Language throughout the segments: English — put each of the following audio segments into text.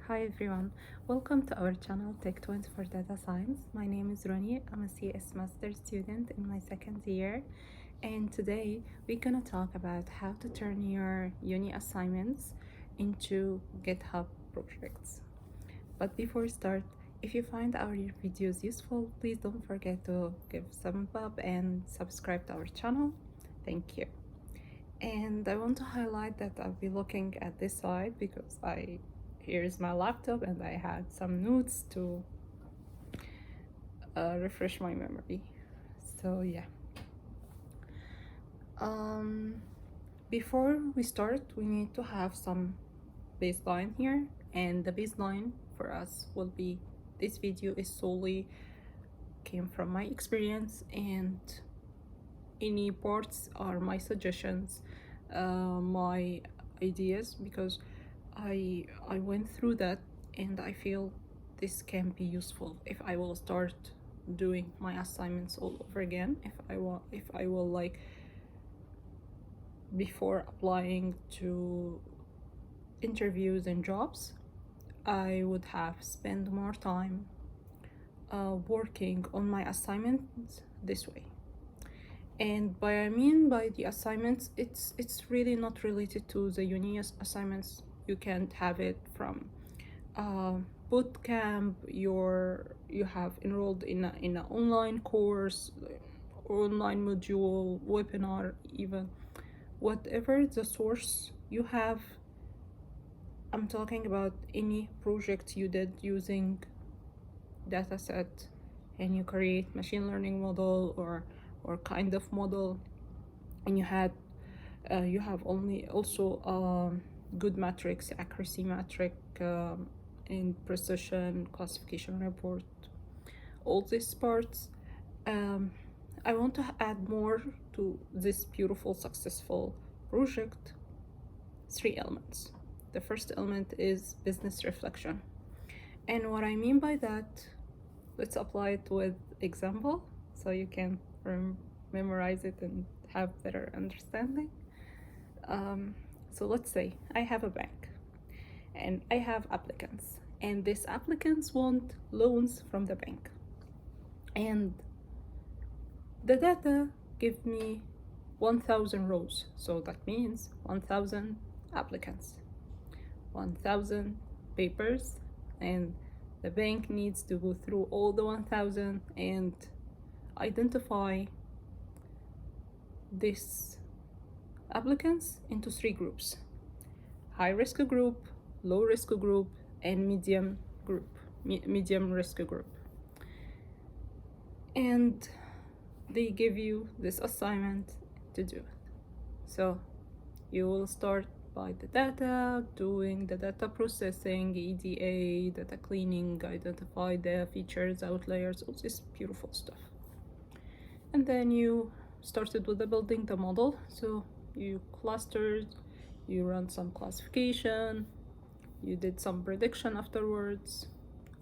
Hi everyone, welcome to our channel Tech Twins for Data Science. My name is Roni. I'm a CS Master student in my second year, and today we're gonna talk about how to turn your uni assignments into GitHub projects. But before we start, if you find our videos useful, please don't forget to give thumbs up and subscribe to our channel. Thank you. And I want to highlight that I'll be looking at this side because here's my laptop and I had some notes to refresh my memory. So yeah. Before we start, we need to have some baseline here, and the baseline for us will be this video is solely came from my experience, and any parts are my suggestions, my ideas, because I went through that and I feel this can be useful if I will start doing my assignments all over again, if I will like before applying to interviews and jobs, I would have spent more time working on my assignments this way. And by the assignments, it's really not related to the uni assignments. You can't have it from boot camp. You have enrolled in an online course, online module, webinar, even whatever the source you have. I'm talking about any project you did using dataset, and you create machine learning model or kind of model, and you have only also good metrics, accuracy metric, and precision classification report, all these parts. I want to add more to this beautiful successful project. 3 elements. The first element is business reflection, and what I mean by that, let's apply it with example so you can memorize it and have better understanding. So let's say I have a bank and I have applicants, and these applicants want loans from the bank, and the data give me 1000 rows, so that means 1000 applicants, 1000 papers, and the bank needs to go through all the 1000 and identify these applicants into 3 groups: high risk group, low risk group, and medium risk group. And they give you this assignment to do it. So you will start by the data, doing the data processing, EDA, data cleaning, identify the features, outliers, all this beautiful stuff. And then you started with building the model. So you clustered, you run some classification, you did some prediction afterwards,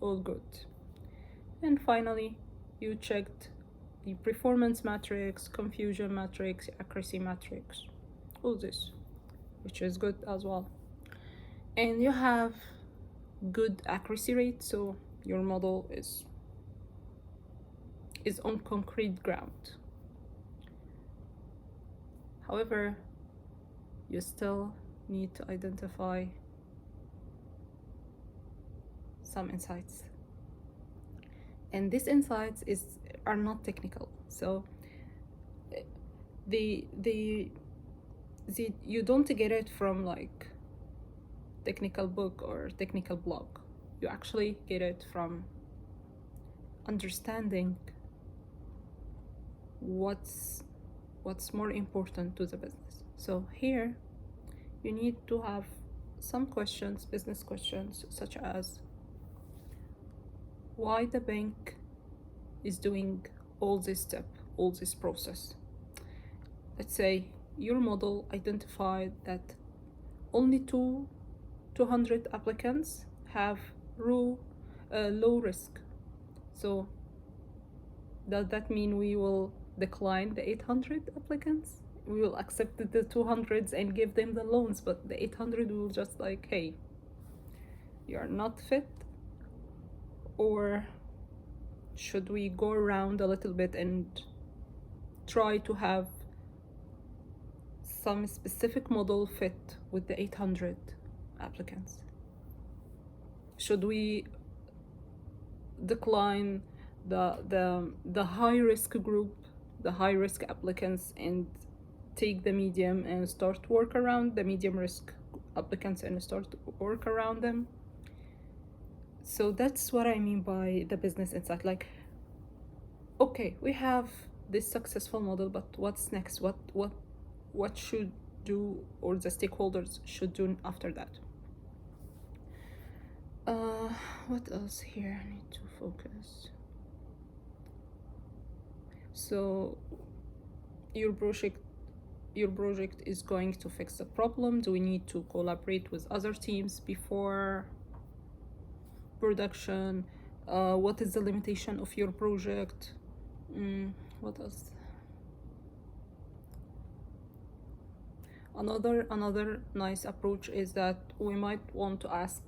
all good. And finally, you checked the performance metrics, confusion metrics, accuracy metrics, all this, which is good as well. And you have good accuracy rate, so your model is on concrete ground. However, you still need to identify some insights, and these insights are not technical. So the you don't get it from like technical book or technical blog. You actually get it from understanding what's more important to the business. So here you need to have some questions, business questions, such as why the bank is doing all this step, all this process. Let's say your model identified that only 200 applicants have low risk. So does that mean we will decline the 800 applicants? We will accept the 200s and give them the loans, but the 800 will just like, hey, you're not fit, or should we go around a little bit and try to have some specific model fit with the 800 applicants? Should we decline the high risk group, the high risk applicants, and take the medium and start work around the medium risk applicants and start work around them? So that's what I mean by the business insight. Like, okay, we have this successful model, but what's next? What should do, or the stakeholders should do after that? What else here? I need to focus. So your project is going to fix the problem. Do we need to collaborate with other teams before production? What is the limitation of your project? What else? Another nice approach is that we might want to ask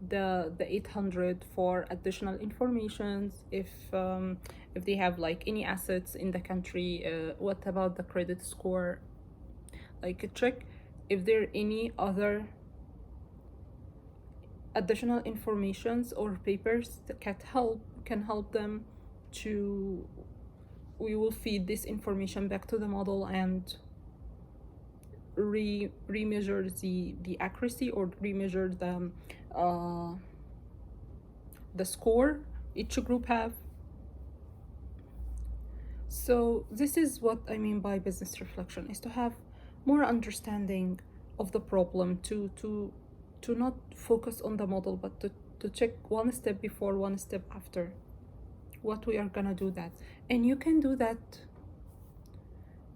the 800 for additional information, if they have like any assets in the country. What about the credit score? Like, check if there are any other additional informations or papers that can help them to. We will feed this information back to the model and remeasure the accuracy, or remeasure the score each group have. So this is what I mean by business reflection, is to have more understanding of the problem, to not focus on the model, but to check one step before, one step after, what we are gonna do that. And you can do that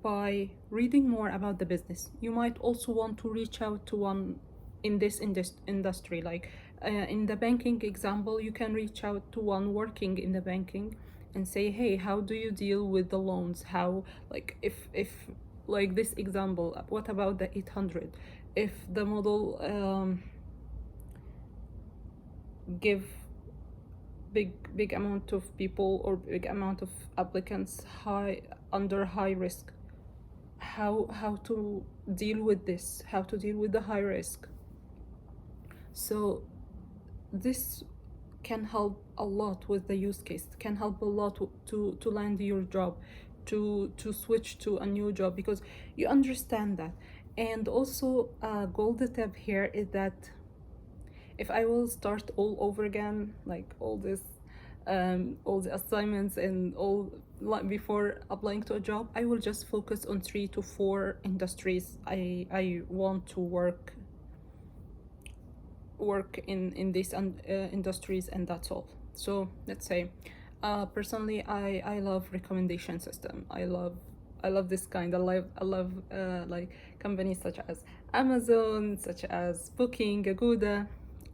by reading more about the business. You might also want to reach out to one in this industry. Like in the banking example, you can reach out to one working in the banking and say, hey, how do you deal with the loans? How, like, if like this example, what about the 800? If the model give big amount of people or big amount of applicants under high risk, how to deal with this, how to deal with the high risk. So this can help a lot with the use case, can help a lot to land your job, to switch to a new job, because you understand that. And also a gold tip here is that if I will start all over again, like all the assignments and all, like before applying to a job, I will just focus on 3 to 4 industries I want to work in these industries, and that's all. So let's say, personally, I love recommendation system. I love this kind. I love like companies such as Amazon, such as Booking, Agoda,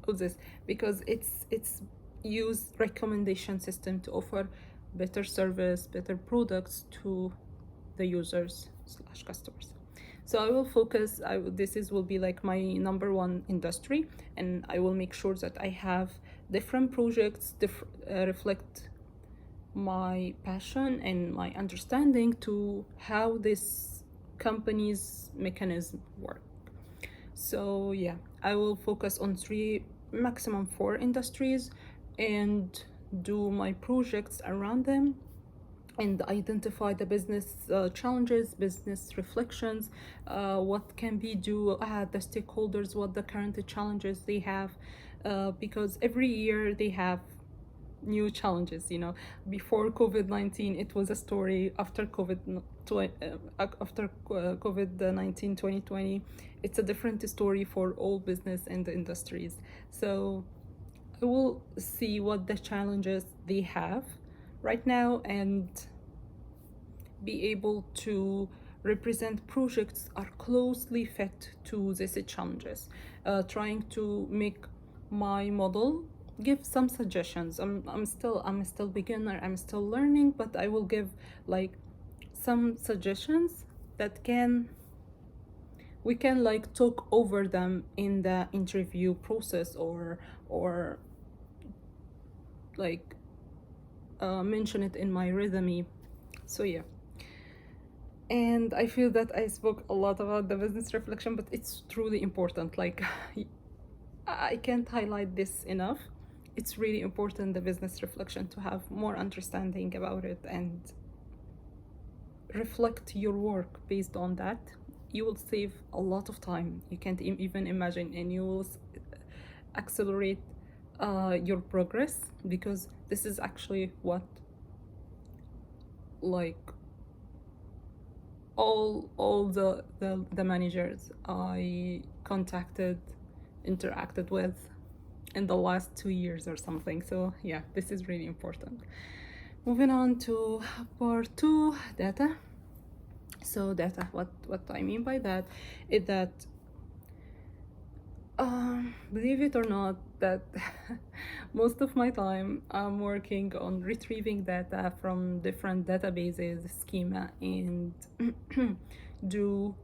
all this, because it's use recommendation system to offer better service, better products to the users / customers. So I will focus. Will be like my number one industry, and I will make sure that I have different projects reflect my passion and my understanding to how this company's mechanism work. So yeah, I will focus on 3, maximum 4 industries, and do my projects around them, and identify the business challenges, business reflections, what can be do, the stakeholders, what the current challenges they have, because every year they have new challenges. Before COVID-19 it was a story. After COVID-19 2020, it's a different story for all business and the industries. So I will see what the challenges they have right now, and be able to represent projects are closely fit to these challenges, trying to make my model give some suggestions. I'm still beginner, I'm still learning, but I will give like some suggestions that can we can like talk over them in the interview process, or like mention it in my resume. So yeah. And I feel that I spoke a lot about the business reflection, but it's truly important. Like, I can't highlight this enough. It's really important, the business reflection, to have more understanding about it and reflect your work based on that. You will save a lot of time you can't even imagine, and you will accelerate your progress, because this is actually what, like, all the managers I contacted, interacted with in the last 2 years or something. So yeah, this is really important. Moving on to part 2, data. So data, what I mean by that is that believe it or not, that most of my time I'm working on retrieving data from different databases, schema, and do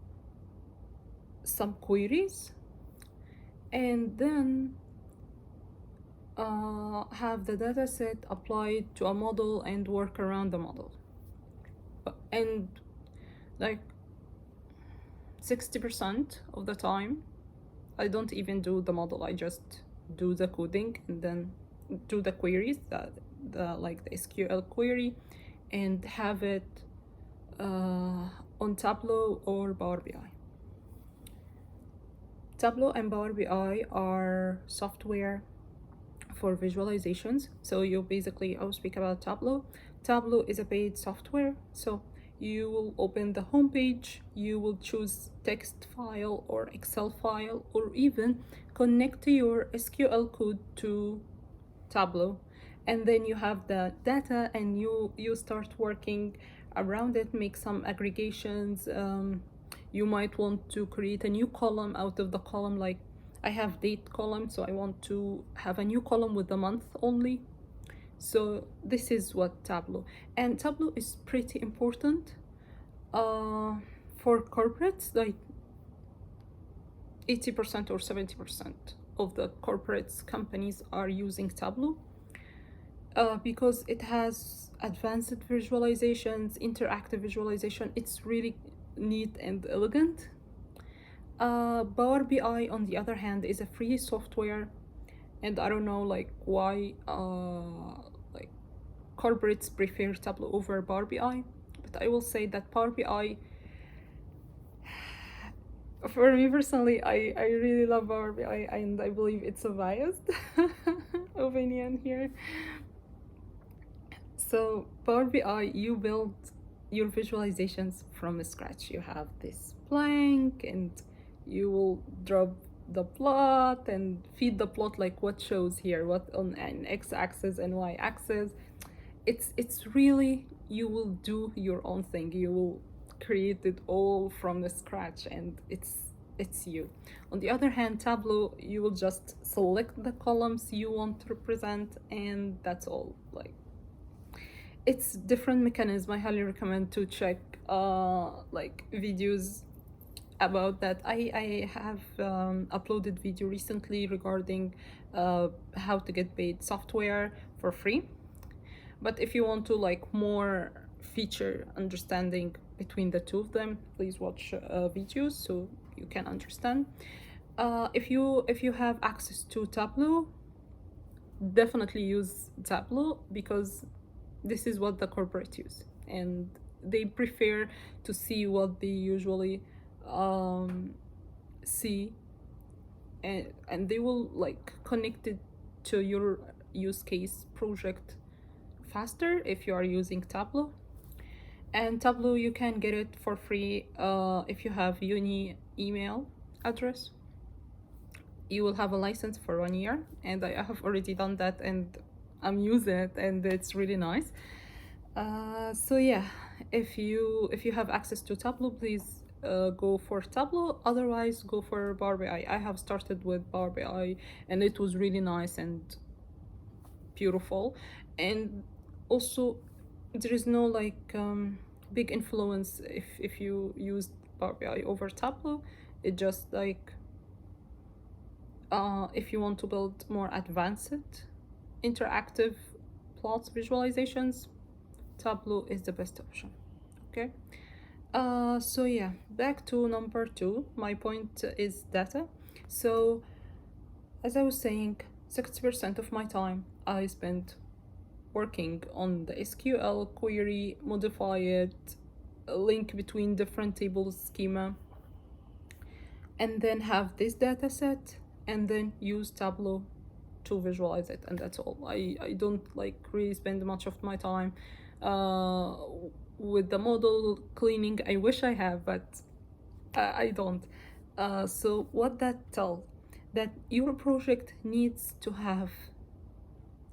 some queries, and then have the data set applied to a model and work around the model. And like 60% of the time, I don't even do the model. I just do the coding and then do the queries, like the SQL query, and have it on Tableau or Power BI. Tableau and Power BI are software for visualizations. So I'll speak about Tableau. Tableau is a paid software. So you will open the homepage, you will choose text file or Excel file, or even connect your SQL code to Tableau, and then you have the data, and you start working around it, make some aggregations. You might want to create a new column out of the column. Like, I have date column, so I want to have a new column with the month only. So this is what Tableau. And Tableau is pretty important for corporates. Like 80% or 70% of the corporates companies are using Tableau because it has advanced visualizations, interactive visualization. It's really neat and elegant. Power BI, on the other hand, is a free software, and I don't know like why like corporates prefer Tableau over Power BI, but I will say that Power BI, for me personally, I really love Power BI, and I believe it's a biased opinion here. So Power BI, you build your visualizations from scratch. You have this blank, and you will drop the plot and feed the plot like what shows here, what on an x-axis and y-axis. It's really, you will do your own thing. You will create it all from the scratch, and it's you. On the other hand, Tableau, you will just select the columns you want to represent, and that's all. Like, it's different mechanism. I highly recommend to check like videos about that. I have uploaded video recently regarding how to get paid software for free. But if you want to like more feature understanding between the two of them, please watch videos so you can understand. If you have access to Tableau, definitely use Tableau, because this is what the corporate use, and they prefer to see what they usually see, and they will like connect it to your use case project faster if you are using Tableau. And Tableau, you can get it for free if you have uni email address. You will have a license for 1 year, and I have already done that, and I'm using it, and it's really nice. So yeah, if you have access to Tableau, please go for Tableau. Otherwise, go for Power BI. I have started with Power BI, and it was really nice and beautiful. And also, there is no like big influence if you use Power BI over Tableau. It just like if you want to build more advanced interactive plots visualizations, Tableau is the best option. Okay. So yeah, back to number 2. My point is data. So as I was saying, 60% of my time I spent working on the SQL query, modify it, link between different tables schema, and then have this data set, and then use Tableau to visualize it, and that's all. I don't like really spend much of my time with the model cleaning. I wish I have, but I don't. So what that tells, that your project needs to have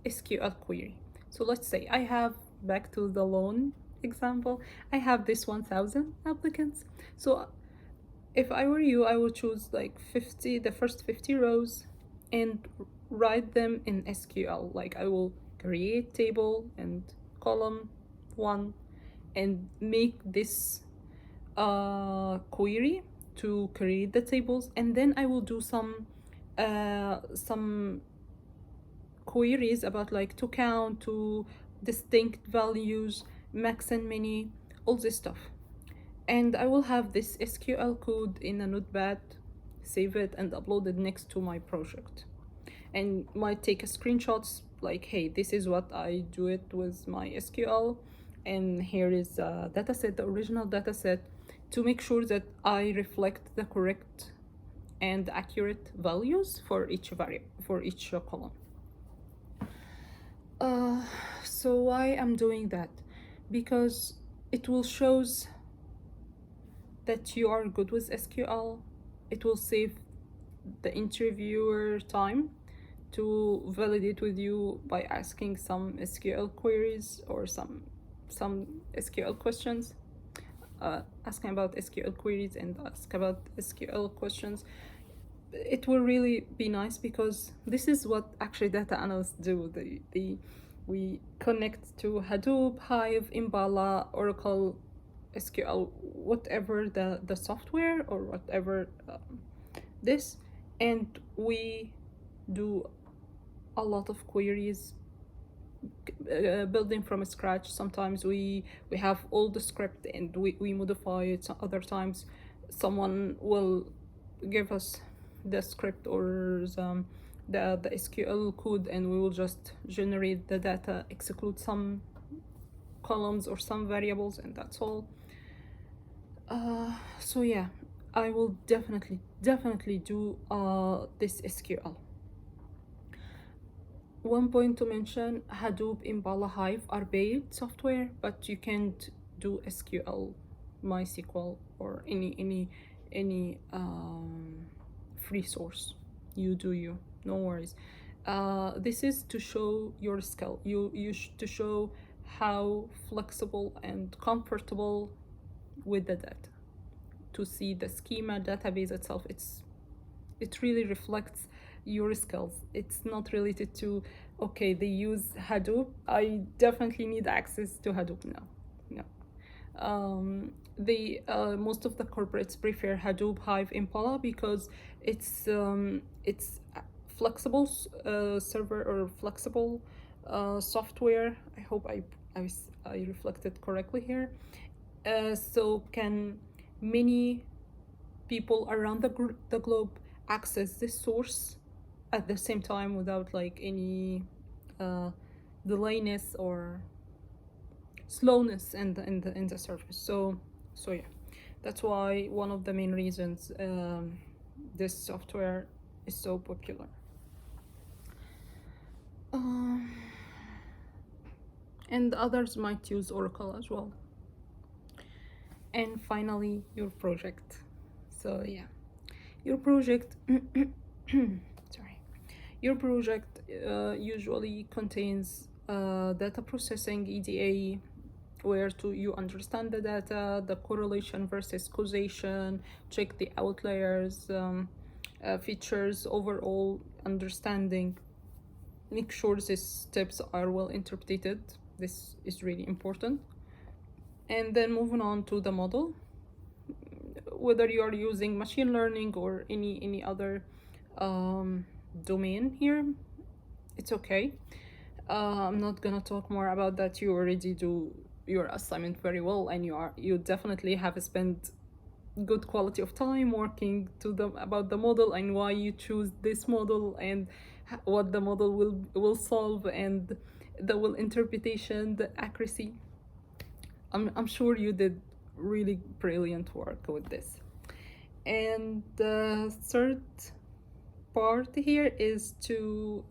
SQL query. So let's say I have, back to the loan example, I have this 1000 applicants. So if I were you, I would choose like 50, the first 50 rows, and write them in SQL. Like I will create table and column 1 and make this query to create the tables, and then I will do some queries about like to count, to distinct values, max and mini, all this stuff. And I will have this SQL code in a notepad, save it and upload it next to my project. And might take a screenshots like, hey, this is what I do it with my SQL, and here is a dataset, the original dataset, to make sure that I reflect the correct and accurate values for each variable, for each column. So why I'm doing that? Because it will shows that you are good with SQL. It will save the interviewer time to validate with you by asking some SQL queries or some SQL questions. Asking about SQL queries and ask about SQL questions. It will really be nice, because this is what actually data analysts do. We connect to Hadoop, Hive, Impala, Oracle, SQL, whatever the software or whatever this, and we do a lot of queries, building from scratch. Sometimes we have all the script and we modify it. Other times someone will give us the script or the SQL code, and we will just generate the data, exclude some columns or some variables, and that's all. So yeah, I will definitely do this SQL. One point to mention, Hadoop, Impala, Hive are paid software, but you can't do SQL, MySQL, or any free source. You do you, no worries. This is to show your skill. To show how flexible and comfortable with the data. To see the schema database itself, it really reflects your skills. It's not related to, okay, they use Hadoop, I definitely need access to Hadoop. No. Most of the corporates prefer Hadoop, Hive, Impala, because it's flexible server or flexible software. I hope I reflected correctly here. So can many people around the globe access this source at the same time without like any delayness or slowness in the service. So yeah, that's why one of the main reasons this software is so popular. And others might use Oracle as well. And finally, your project. So yeah, your project sorry, your project usually contains data processing, EDA, where you understand the data, the correlation versus causation, check the outliers, features, overall understanding, make sure these steps are well interpreted. This is really important. And then moving on to the model. whether you are using machine learning or any other domain here, it's okay. I'm not gonna talk more about that. You already do your assignment very well, and you definitely have spent good quality of time working to the about the model and why you choose this model and what the model will solve and the will interpretation, the accuracy. I'm sure you did really brilliant work with this. And the third part here is to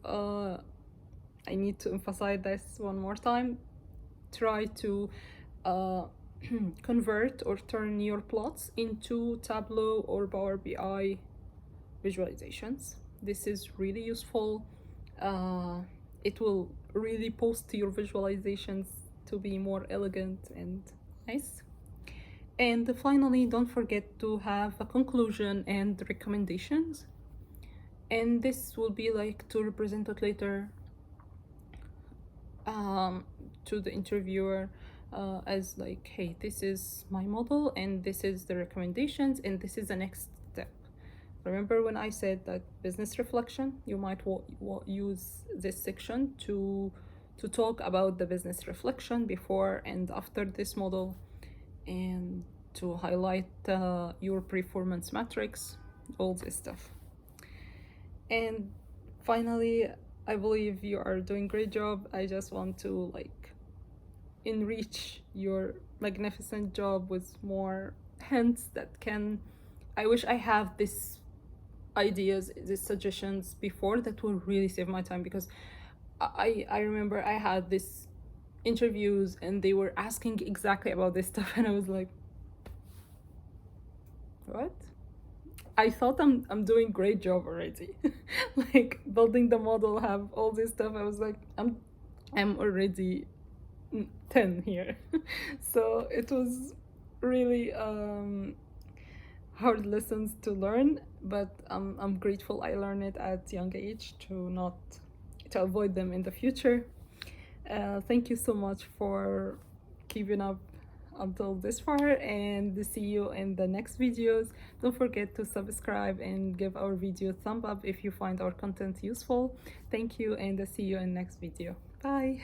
I need to emphasize this one more time. Try to convert or turn your plots into Tableau or Power BI visualizations. This is really useful. It will really post your visualizations to be more elegant and nice. And finally, don't forget to have a conclusion and recommendations. And this will be like to represent it later to the interviewer as like, hey, this is my model and this is the recommendations and this is the next step. Remember when I said that business reflection, you might use this section to talk about the business reflection before and after this model, and to highlight your performance metrics, all this stuff. And finally, I believe you are doing great job. I just want to like enrich your magnificent job with more hints that can, I wish I have this ideas, these suggestions before that will really save my time, because I remember I had this interviews and they were asking exactly about this stuff and I was like, what? I thought I'm doing great job already. Like building the model, have all this stuff. I was like, I'm already 10 here. So it was really hard lessons to learn, but I'm grateful I learned it at young age to avoid them in the future. Thank you so much for keeping up until this far, and see you in the next videos. Don't forget to subscribe and give our video a thumb up if you find our content useful. Thank you, and see you in next video. Bye.